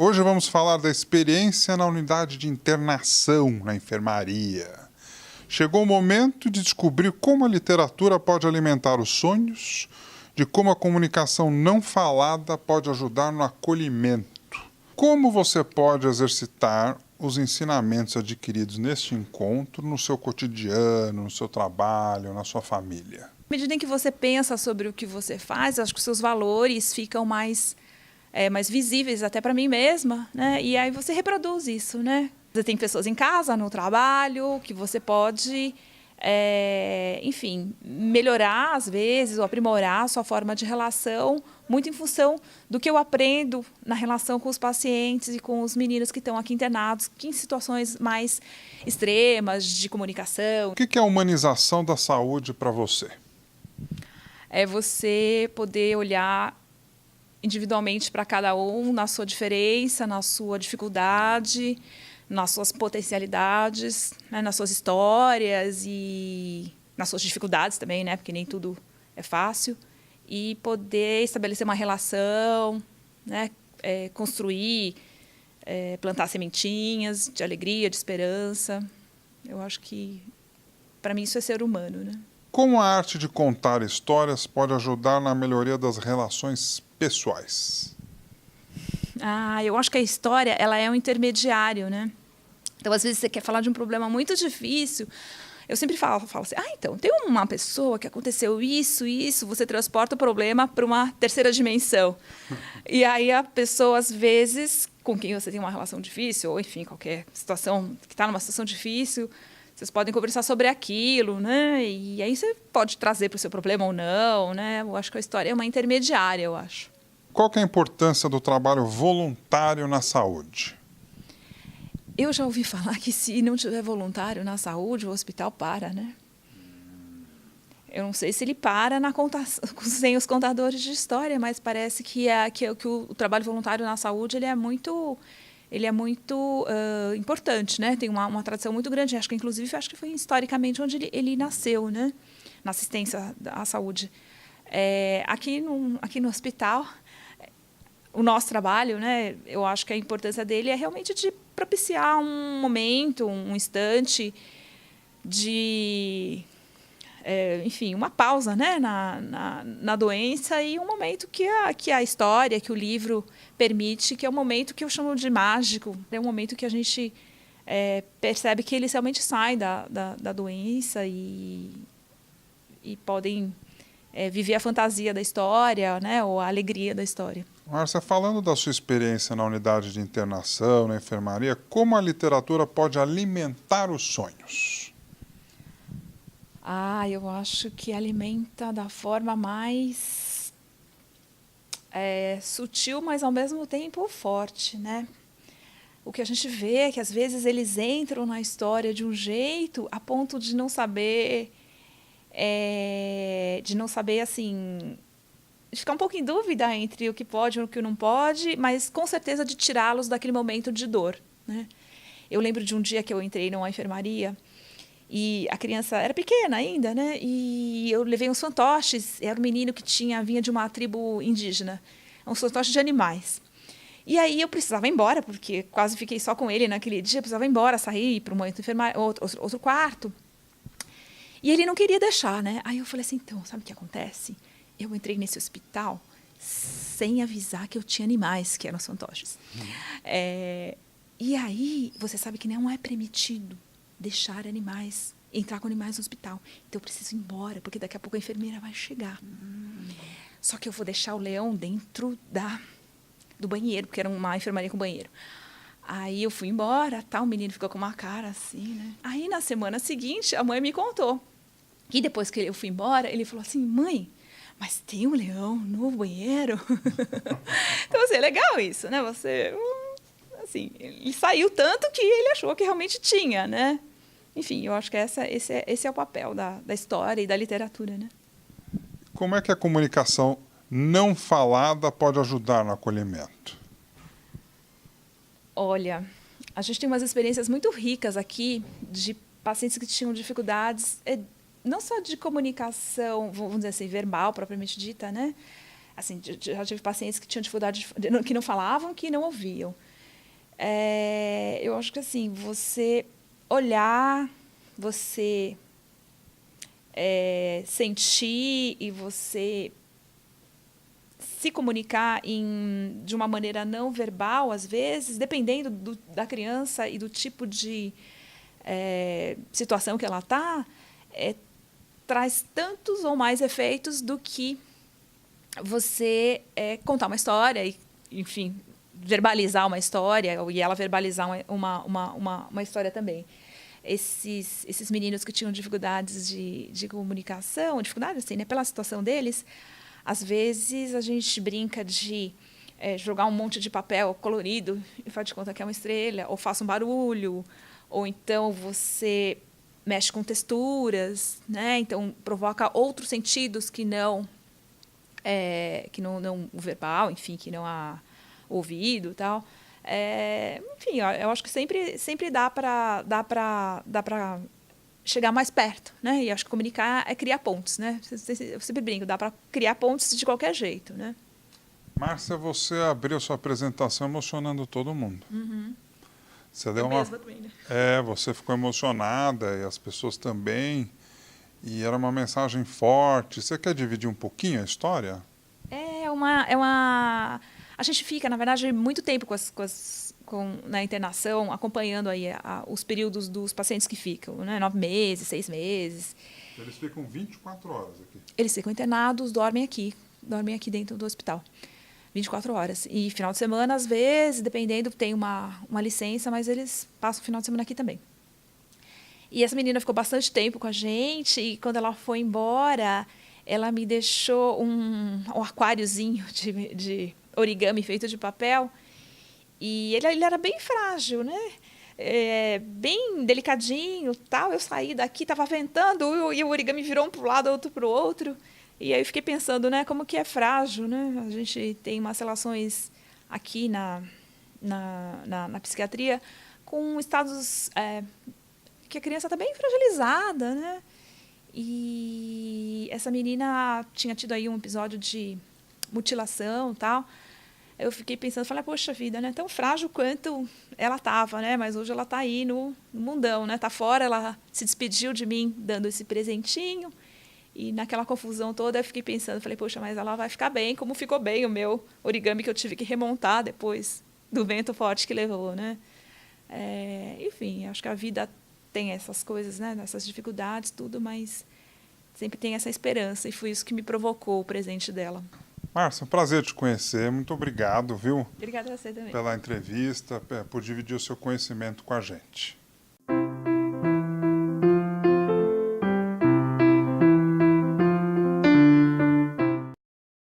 Hoje vamos falar da experiência na unidade de internação na enfermaria. Chegou o momento de descobrir como a literatura pode alimentar os sonhos, de como a comunicação não falada pode ajudar no acolhimento. Como você pode exercitar os ensinamentos adquiridos neste encontro no seu cotidiano, no seu trabalho, na sua família? À medida em que você pensa sobre o que você faz, acho que os seus valores ficam mais visíveis até para mim mesma, né? E aí você reproduz isso, né? Você tem pessoas em casa, no trabalho, que você pode, melhorar às vezes ou aprimorar a sua forma de relação, muito em função do que eu aprendo na relação com os pacientes e com os meninos que estão aqui internados, que em situações mais extremas de comunicação. O que é a humanização da saúde para você? É você poder olhar individualmente para cada um, na sua diferença, na sua dificuldade, nas suas potencialidades, né, nas suas histórias e nas suas dificuldades também, né, porque nem tudo é fácil, e poder estabelecer uma relação, né, construir, plantar sementinhas de alegria, de esperança. Eu acho que, para mim, isso é ser humano, né? Como a arte de contar histórias pode ajudar na melhoria das relações pessoais? Eu acho que a história ela é um intermediário, né? Então, às vezes, você quer falar de um problema muito difícil. Eu sempre falo assim, então, tem uma pessoa que aconteceu isso, você transporta o problema para uma terceira dimensão. E aí a pessoa, às vezes, com quem você tem uma relação difícil, ou, enfim, qualquer situação que está numa situação difícil, vocês podem conversar sobre aquilo, né? E aí você pode trazer para o seu problema ou não, né? Eu acho que a história é uma intermediária, eu acho. Qual que é a importância do trabalho voluntário na saúde? Eu já ouvi falar que se não tiver voluntário na saúde, o hospital para, né? Eu não sei se ele para sem os contadores de história, mas parece que o trabalho voluntário na saúde ele é muito importante, né? Tem uma tradição muito grande. Acho que foi historicamente onde ele nasceu, né? Na assistência à saúde. Aqui no hospital, o nosso trabalho, né? Eu acho que a importância dele é realmente de propiciar um momento, um instante de, uma pausa, né? na doença e um momento que a história, que o livro permite, que é um momento que eu chamo de mágico. É um momento que a gente percebe que eles realmente saem da doença e podem viver a fantasia da história, né? Ou a alegria da história. Márcia, falando da sua experiência na unidade de internação, na enfermaria, como a literatura pode alimentar os sonhos? Eu acho que alimenta da forma mais sutil, mas ao mesmo tempo forte, né? O que a gente vê é que às vezes eles entram na história de um jeito a ponto de não saber, assim, de ficar um pouco em dúvida entre o que pode e o que não pode, mas com certeza de tirá-los daquele momento de dor, né? Eu lembro de um dia que eu entrei numa enfermaria e a criança era pequena ainda, né? E eu levei uns fantoches, era um menino que vinha de uma tribo indígena, uns fantoches de animais. E aí eu precisava ir embora, porque quase fiquei só com ele naquele dia, eu precisava ir embora, sair para outro quarto. E ele não queria deixar, né? Aí eu falei assim, então, sabe o que acontece? Eu entrei nesse hospital sem avisar que eu tinha animais, que eram os fantoches. E aí, você sabe que não é permitido deixar animais, entrar com animais no hospital. Então, eu preciso ir embora, porque daqui a pouco a enfermeira vai chegar. Só que eu vou deixar o leão dentro do banheiro, porque era uma enfermaria com banheiro. Aí eu fui embora, o menino ficou com uma cara assim, né? Aí, na semana seguinte, a mãe me contou. E depois que eu fui embora, ele falou assim, mãe, mas tem um leão no banheiro? Então, assim, é legal isso, né? Assim, ele saiu tanto que ele achou que realmente tinha, né? Enfim, eu acho que esse é o papel da história e da literatura, né? Como é que a comunicação não falada pode ajudar no acolhimento? Olha, a gente tem umas experiências muito ricas aqui de pacientes que tinham dificuldades, não só de comunicação, vamos dizer assim, verbal, propriamente dita, né? Assim, já tive pacientes que tinham dificuldade, que não falavam, que não ouviam. Eu acho que assim, você olhar, você sentir e você se comunicar de uma maneira não verbal, às vezes, dependendo da criança e do tipo de situação que ela está, traz tantos ou mais efeitos do que você contar uma história e, enfim, verbalizar uma história e ela verbalizar uma história também. Esses meninos que tinham dificuldades de comunicação, dificuldades assim, né, pela situação deles, às vezes a gente brinca de jogar um monte de papel colorido e faz de conta que é uma estrela, ou faça um barulho, ou então você mexe com texturas, né? Então provoca outros sentidos que não o verbal, enfim, que não há ouvido e tal. Enfim, eu acho que sempre dá para chegar mais perto, né? E acho que comunicar é criar pontes, né? Eu sempre brinco, dá para criar pontes de qualquer jeito, né? Márcia, você abriu sua apresentação emocionando todo mundo. Uhum. Você deu você ficou emocionada e as pessoas também. E era uma mensagem forte. Você quer dividir um pouquinho a história? A gente fica, na verdade, muito tempo na internação, acompanhando aí os períodos dos pacientes que ficam, né? 9 meses, 6 meses. Eles ficam 24 horas aqui. Eles ficam internados, dormem aqui dentro do hospital. 24 horas. E final de semana, às vezes, dependendo, tem uma licença, mas eles passam o final de semana aqui também. E essa menina ficou bastante tempo com a gente, e quando ela foi embora, ela me deixou um aquáriozinho de origami feito de papel, e ele era bem frágil, né? Bem delicadinho, tal. Eu saí daqui, estava ventando, e o origami virou um para o lado, outro para o outro. E aí eu fiquei pensando, né, como que é frágil, né? A gente tem umas relações aqui na psiquiatria com estados que a criança está bem fragilizada, né? E essa menina tinha tido aí um episódio de mutilação, tal. Eu fiquei pensando, falei, poxa vida, né? Tão frágil quanto ela estava, né? Mas hoje ela está aí no mundão, né? Está fora, ela se despediu de mim dando esse presentinho. E naquela confusão toda eu fiquei pensando, falei, poxa, mas ela vai ficar bem, como ficou bem o meu origami que eu tive que remontar depois do vento forte que levou, né? Enfim, acho que a vida tem essas coisas, né? Essas dificuldades, tudo, mas sempre tem essa esperança, e foi isso que me provocou o presente dela. Márcia, um prazer te conhecer, muito obrigado, viu? Obrigada a você também. Pela entrevista, por dividir o seu conhecimento com a gente.